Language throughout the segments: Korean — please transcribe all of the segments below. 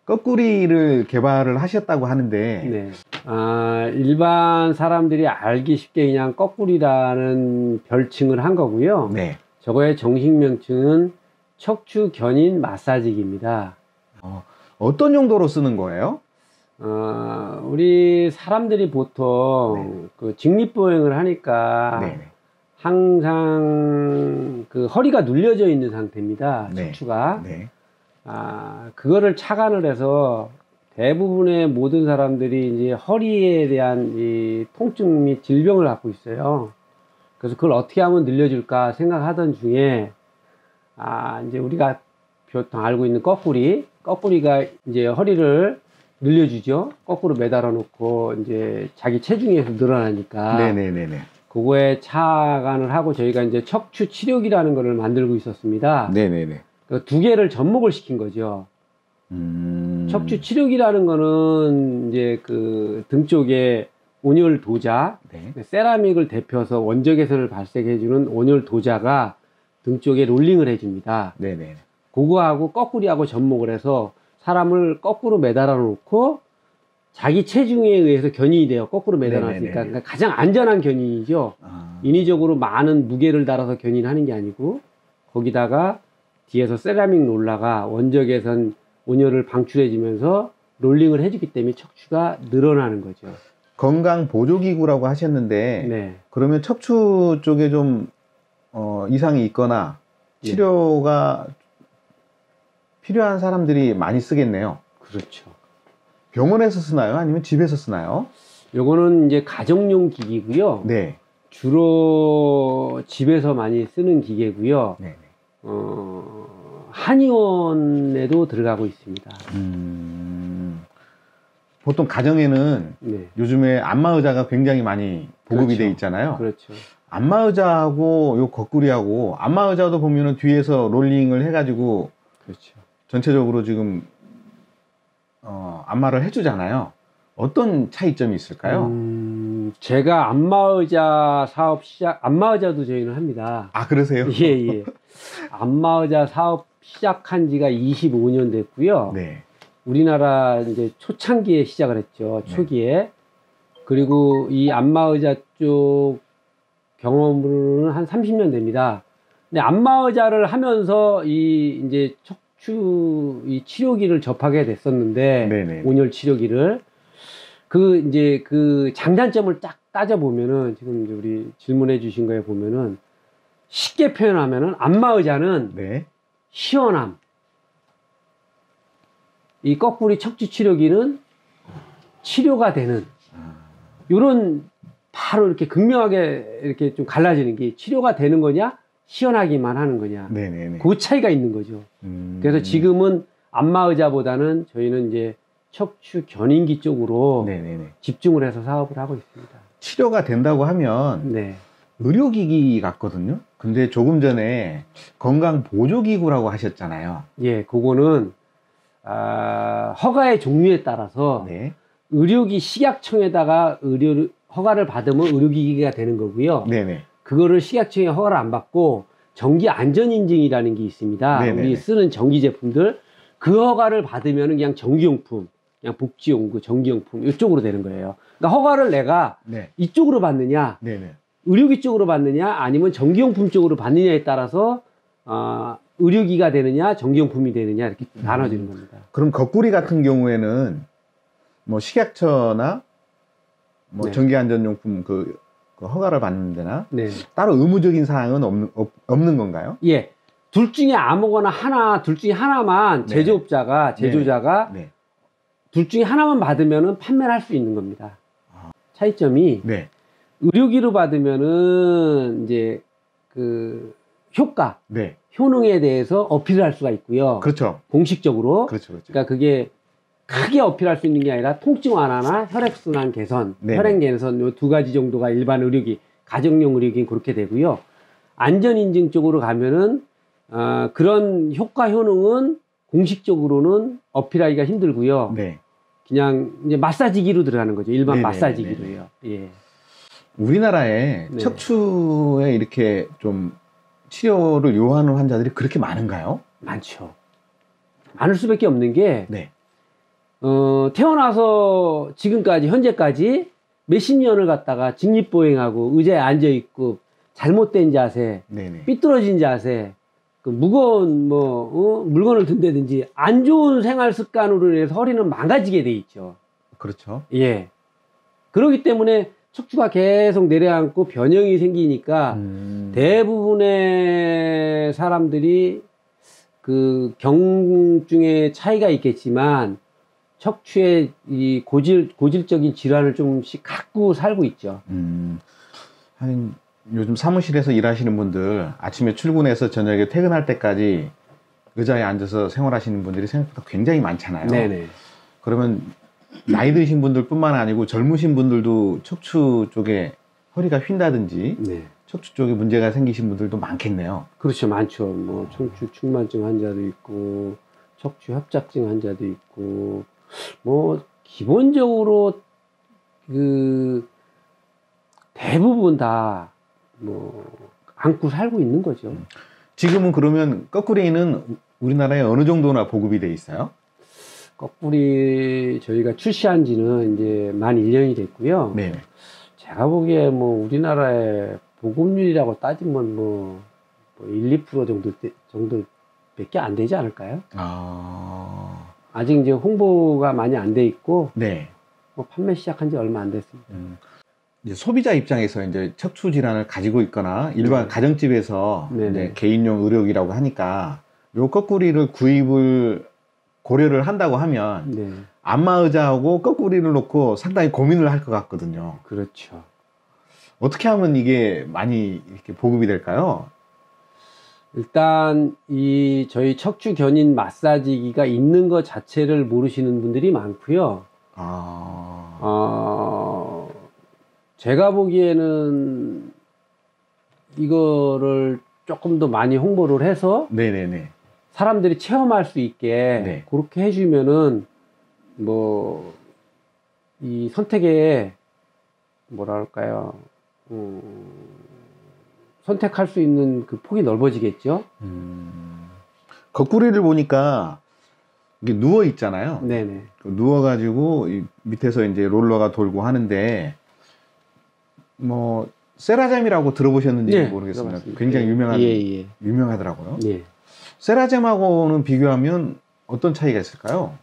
거꾸리를 개발을 하셨다고 하는데. 네. 일반 사람들이 알기 쉽게 그냥 거꾸리라는 별칭을 한 거고요. 네. 저거의 정식 명칭은 척추 견인 마사지기입니다. 어떤 용도로 쓰는 거예요? 우리 사람들이 보통 그 직립보행을 하니까 네. 항상 그 허리가 눌려져 있는 상태입니다. 네. 척추가. 네. 그거를 착안을 해서 대부분의 모든 사람들이 이제 허리에 대한 이 통증 및 질병을 갖고 있어요. 그래서 그걸 어떻게 하면 늘려줄까 생각하던 중에, 이제 우리가 보통 알고 있는 거꾸리가 이제 허리를 늘려주죠. 거꾸로 매달아 놓고 이제 자기 체중에서 늘어나니까. 네네네네. 그거에 착안을 하고 저희가 이제 척추 치료기라는 거를 만들고 있었습니다. 네네네. 그 두 개를 접목을 시킨 거죠. 척추 치료기라는 거는 이제 그 등 쪽에 온열 도자, 세라믹을 데펴서 원적 개선을 발생해주는 온열 도자가 등 쪽에 롤링을 해줍니다. 네네. 그거하고 거꾸리하고 접목을 해서 사람을 거꾸로 매달아 놓고 자기 체중에 의해서 견인이 돼요. 거꾸로 매달아 놨으니까. 그러니까 가장 안전한 견인이죠. 인위적으로 많은 무게를 달아서 견인하는 게 아니고 거기다가 뒤에서 세라믹 롤러가 원적 개선 온열을 방출해주면서 롤링을 해주기 때문에 척추가 늘어나는 거죠. 건강 보조기구라고 하셨는데, 네. 그러면 척추 쪽에 좀 이상이 있거나 치료가 필요한 사람들이 많이 쓰겠네요. 그렇죠. 병원에서 쓰나요? 아니면 집에서 쓰나요? 요거는 이제 가정용 기기고요. 네. 주로 집에서 많이 쓰는 기계고요. 네. 한의원에도 들어가고 있습니다. 보통 가정에는 요즘에 안마의자가 굉장히 많이 보급이 돼 있잖아요. 그렇죠. 안마의자하고 요 거꾸리하고, 안마의자도 보면은 뒤에서 롤링을 해가지고 그렇죠. 전체적으로 지금 안마를 해주잖아요. 어떤 차이점이 있을까요? 제가 안마의자 안마의자도 저희는 합니다. 그러세요? 예. 안마의자 사업 시작한 지가 25년 됐고요. 네. 우리나라 이제 초창기에 시작을 했죠. 초기에. 그리고 이 안마의자 쪽 경험으로는 한 30년 됩니다. 근데 안마의자를 하면서 이제 이 치료기를 접하게 됐었는데, 온열 치료기를. 이제 그 장단점을 딱 따져보면은, 지금 이제 우리 질문해 주신 거에 보면은, 쉽게 표현하면은, 안마의자는 시원함. 이 거꾸리 척추 치료기는 치료가 되는, 요런, 바로 이렇게 극명하게 이렇게 좀 갈라지는 게, 치료가 되는 거냐, 시원하기만 하는 거냐. 그 차이가 있는 거죠. 그래서 지금은 안마의자보다는 저희는 이제 척추 견인기 쪽으로 집중을 해서 사업을 하고 있습니다. 치료가 된다고 하면 의료기기 같거든요. 근데 조금 전에 건강보조기구라고 하셨잖아요. 예, 그거는 허가의 종류에 따라서 의료기 식약청에다가 허가를 받으면 의료기기가 되는 거고요. 그거를 식약청에 허가를 안 받고 전기 안전인증이라는 게 있습니다. 우리 쓰는 전기 제품들, 그 허가를 받으면 그냥 전기용품, 그냥 복지용구, 전기용품 이쪽으로 되는 거예요. 그러니까 허가를 내가 이쪽으로 받느냐, 의료기 쪽으로 받느냐, 아니면 전기용품 쪽으로 받느냐에 따라서 의료기가 되느냐, 전기용품이 되느냐 이렇게 나눠지는 겁니다. 그럼 거꾸리 같은 경우에는 뭐 식약처나 뭐 전기안전용품 그 허가를 받는 데나 따로 의무적인 사항은 없는 건가요? 예. 둘 중에 아무거나 둘 중에 하나만 제조자가 둘 중에 하나만 받으면은 판매를 할 수 있는 겁니다. 차이점이 의료기로 받으면은 이제 그 효과, 효능에 대해서 어필을 할 수가 있고요. 그렇죠. 공식적으로. 그러니까 그게 크게 어필할 수 있는 게 아니라 통증 완화나 혈액순환 개선, 혈행 개선 요 두 가지 정도가 일반 의료기, 가정용 의료기는 그렇게 되고요. 안전인증 쪽으로 가면은 그런 효과 효능은 공식적으로는 어필하기가 힘들고요. 그냥 이제 마사지기로 들어가는 거죠. 일반 마사지기로요. 예. 우리나라에 척추에 이렇게 좀 치료를 요하는 환자들이 그렇게 많은가요? 많죠. 많을 수밖에 없는 게 태어나서 지금까지 현재까지 몇십 년을 갖다가 직립보행하고 의자에 앉아있고 잘못된 자세, 네네. 삐뚤어진 자세, 그 무거운 물건을 든다든지 안 좋은 생활 습관으로 인해서 허리는 망가지게 돼 있죠. 그렇죠. 예. 그렇기 때문에 척추가 계속 내려앉고 변형이 생기니까 대부분의 사람들이 그 경중에 차이가 있겠지만 척추의 이 고질적인 질환을 조금씩 갖고 살고 있죠. 하긴 요즘 사무실에서 일하시는 분들 아침에 출근해서 저녁에 퇴근할 때까지 의자에 앉아서 생활하시는 분들이 생각보다 굉장히 많잖아요. 네네. 그러면 나이 드신 분들뿐만 아니고 젊으신 분들도 척추 쪽에 허리가 휜다든지 네. 척추 쪽에 문제가 생기신 분들도 많겠네요. 그렇죠, 많죠. 뭐 척추 측만증 환자도 있고 척추 협착증 환자도 있고 뭐 기본적으로 그 대부분 다 뭐 안고 살고 있는 거죠. 지금은 그러면 거꾸리는 우리나라에 어느 정도나 보급이 돼 있어요? 거꾸리 저희가 출시한 지는 이제 만 1년이 됐고요. 네. 제가 보기에 뭐 우리나라의 보급률이라고 따지면 뭐 1, 2% 정도밖에 안 되지 않을까요? 아직 이제 홍보가 많이 안 돼 있고, 네. 뭐 판매 시작한 지 얼마 안 됐습니다. 이제 소비자 입장에서 이제 척추 질환을 가지고 있거나 일반 가정집에서 이제 개인용 의료기라고 하니까 요 거꾸리를 구입을 고려를 한다고 하면 안마의자하고 거꾸리를 놓고 상당히 고민을 할 것 같거든요. 그렇죠. 어떻게 하면 이게 많이 이렇게 보급이 될까요? 일단 이 저희 척추 견인 마사지기가 있는 것 자체를 모르시는 분들이 많고요. 제가 보기에는 이거를 조금 더 많이 홍보를 해서 네네네. 사람들이 체험할 수 있게 네. 그렇게 해주면은 뭐 이 선택에 뭐랄까요 선택할 수 있는 그 폭이 넓어지겠죠. 거꾸리를 보니까 이게 누워 있잖아요. 네네. 누워가지고 이 밑에서 이제 롤러가 돌고 하는데 뭐 세라젬이라고 들어보셨는지 네, 모르겠습니다. 들어봤습니다. 굉장히 유명한 예. 유명하더라고요. 예. 세라젬하고는 비교하면 어떤 차이가 있을까요?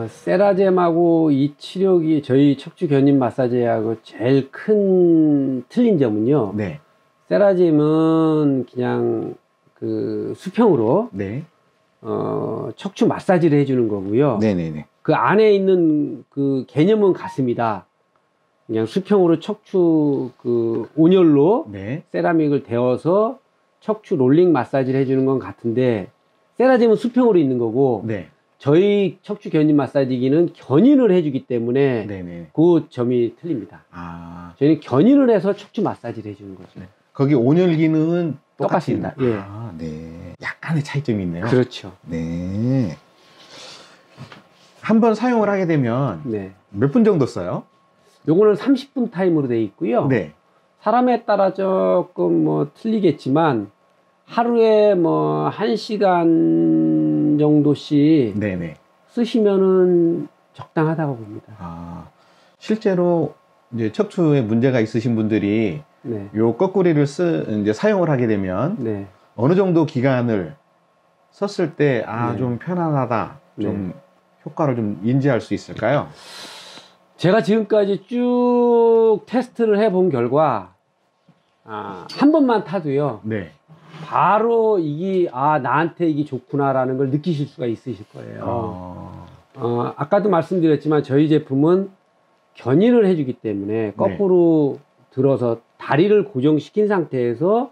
세라젬하고 이 치료기 저희 척추 견인 마사지하고 제일 큰 틀린 점은요. 네. 세라젬은 그냥 그 수평으로 네. 척추 마사지를 해주는 거고요. 네네네. 그 안에 있는 그 개념은 같습니다. 그냥 수평으로 척추 그 온열로 네. 세라믹을 데워서 척추 롤링 마사지를 해주는 건 같은데 세라젬은 수평으로 있는 거고 네. 저희 척추 견인 마사지기는 견인을 해주기 때문에 네네. 그 점이 틀립니다. 저희는 견인을 해서 척추 마사지를 해주는 거죠. 네. 거기 온열 기능은 똑같습니다. 예. 네. 약간의 차이점이 있네요. 그렇죠. 네. 한번 사용을 하게 되면 네. 몇 분 정도 써요? 요거는 30분 타임으로 되어 있고요. 네. 사람에 따라 조금 뭐 틀리겠지만 하루에 뭐 1시간 정도씩 네네. 쓰시면은 적당하다고 봅니다. 실제로 이제 척추에 문제가 있으신 분들이 네. 요 거꾸리를 이제 사용을 하게 되면 네. 어느 정도 기간을 썼을 때 네. 좀 편안하다, 좀 네. 효과를 좀 인지할 수 있을까요? 제가 지금까지 쭉 테스트를 해본 결과 한 번만 타도요. 네. 바로 이게 나한테 이게 좋구나라는 걸 느끼실 수가 있으실 거예요. 아까도 말씀드렸지만 저희 제품은 견인을 해주기 때문에 거꾸로 네. 들어서 다리를 고정시킨 상태에서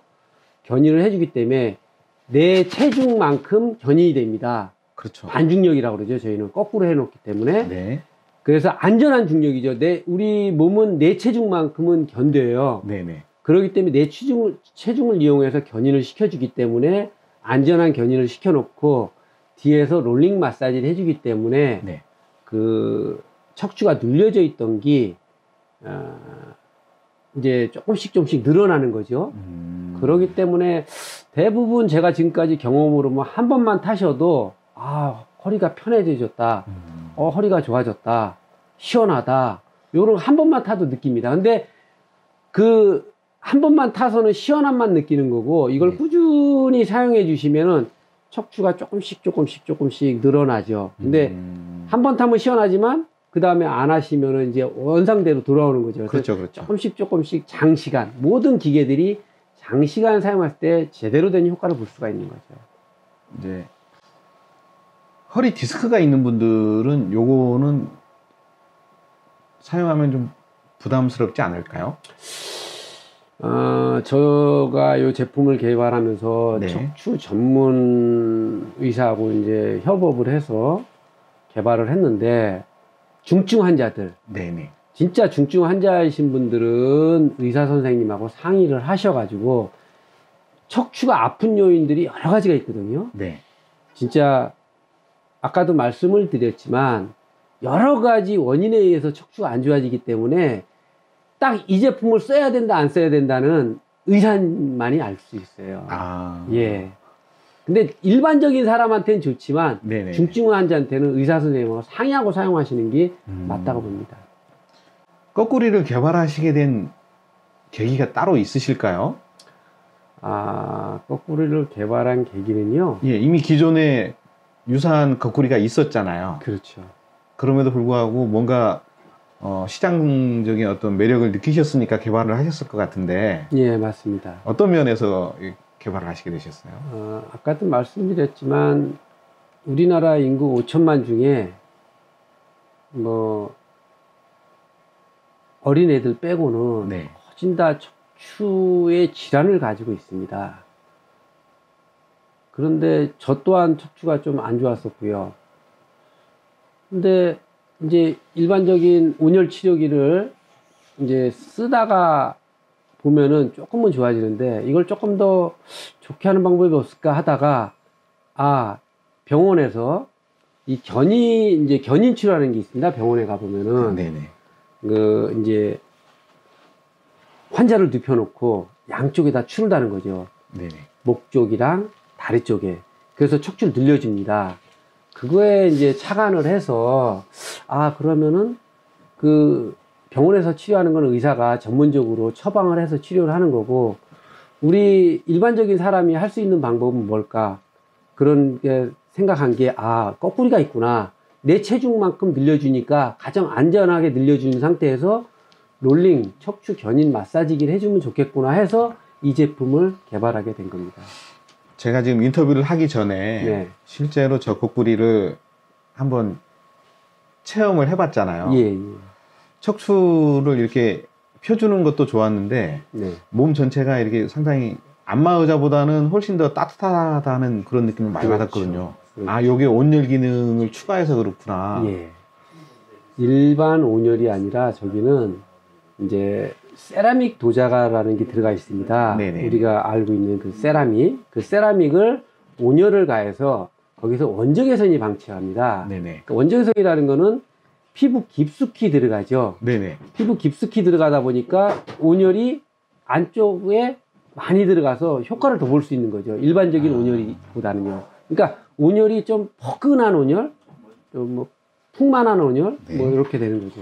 견인을 해주기 때문에 내 체중만큼 견인이 됩니다. 그렇죠. 반중력이라고 그러죠. 저희는 거꾸로 해놓기 때문에. 네. 그래서 안전한 중력이죠. 우리 몸은 내 체중만큼은 견뎌요. 네네. 그렇기 때문에 내 체중을 이용해서 견인을 시켜주기 때문에 안전한 견인을 시켜놓고 뒤에서 롤링 마사지를 해주기 때문에 네. 그 척추가 눌려져 있던 게 이제 조금씩 늘어나는 거죠. 그렇기 때문에 대부분 제가 지금까지 경험으로 뭐 한 번만 타셔도 허리가 편해져졌다. 허리가 좋아졌다, 시원하다, 요런 한 번만 타도 느낍니다. 근데 그 한 번만 타서는 시원함만 느끼는 거고, 이걸 꾸준히 사용해 주시면은 척추가 조금씩 늘어나죠. 근데 한 번 타면 시원하지만 그 다음에 안 하시면은 이제 원상대로 돌아오는 거죠. 그렇죠. 조금씩 장시간, 모든 기계들이 장시간 사용할 때 제대로 된 효과를 볼 수가 있는 거죠. 이제 허리 디스크가 있는 분들은 요거는 사용하면 좀 부담스럽지 않을까요? 제가 이 제품을 개발하면서 네. 척추 전문 의사하고 이제 협업을 해서 개발을 했는데, 중증 환자들, 네네. 진짜 중증 환자이신 분들은 의사 선생님하고 상의를 하셔가지고 척추가 아픈 요인들이 여러 가지가 있거든요. 네. 진짜 아까도 말씀을 드렸지만 여러 가지 원인에 의해서 척추가 안 좋아지기 때문에 딱 이 제품을 써야 된다, 안 써야 된다는 의사만이 알 수 있어요. 예. 근데 일반적인 사람한테는 좋지만 네네. 중증 환자한테는 의사 선생님하고 상의하고 사용하시는 게 맞다고 봅니다. 거꾸리를 개발하시게 된 계기가 따로 있으실까요? 거꾸리를 개발한 계기는요. 예, 이미 기존에 유사한 거꾸리가 있었잖아요. 그렇죠. 그럼에도 불구하고 뭔가 시장적인 어떤 매력을 느끼셨으니까 개발을 하셨을 것 같은데. 예, 맞습니다. 어떤 면에서 개발을 하시게 되셨어요? 아까도 말씀드렸지만 우리나라 인구 5천만 중에 뭐 어린애들 빼고는 네. 거진 다 척추의 질환을 가지고 있습니다. 그런데 저 또한 척추가 좀 안 좋았었고요. 근데 이제 일반적인 온열 치료기를 이제 쓰다가 보면은 조금은 좋아지는데, 이걸 조금 더 좋게 하는 방법이 없을까 하다가, 병원에서 이 견인 치료라는 게 있습니다. 병원에 가보면은. 네네. 이제 환자를 눕혀놓고 양쪽에다 추를 다는 거죠. 네네. 목 쪽이랑 다리 쪽에. 그래서 척추를 늘려줍니다. 그거에 이제 착안을 해서, 그러면은 그 병원에서 치료하는 건 의사가 전문적으로 처방을 해서 치료를 하는 거고, 우리 일반적인 사람이 할 수 있는 방법은 뭘까? 그런 게 생각한 게, 거꾸리가 있구나. 내 체중만큼 늘려주니까 가장 안전하게 늘려주는 상태에서 롤링, 척추 견인 마사지기를 해주면 좋겠구나 해서 이 제품을 개발하게 된 겁니다. 제가 지금 인터뷰를 하기 전에 네. 실제로 저 거꾸리를 한번 체험을 해봤잖아요. 예. 척추를 이렇게 펴주는 것도 좋았는데 네. 몸 전체가 이렇게 상당히 안마 의자보다는 훨씬 더 따뜻하다는 그런 느낌을 많이 받았거든요. 요게 온열 기능을 추가해서 그렇구나. 예. 일반 온열이 아니라 저기는 이제 세라믹 도자가라는 게 들어가 있습니다. 네네. 우리가 알고 있는 그 세라믹을 온열을 가해서 거기서 원적외선이 방치합니다. 네네. 그러니까 원적외선이라는 거는 피부 깊숙이 들어가죠. 네네. 피부 깊숙이 들어가다 보니까 온열이 안쪽에 많이 들어가서 효과를 더 볼 수 있는 거죠. 일반적인 온열보다는요. 그러니까 온열이 좀 포근한 온열, 좀 뭐 풍만한 온열, 네. 뭐 이렇게 되는 거죠.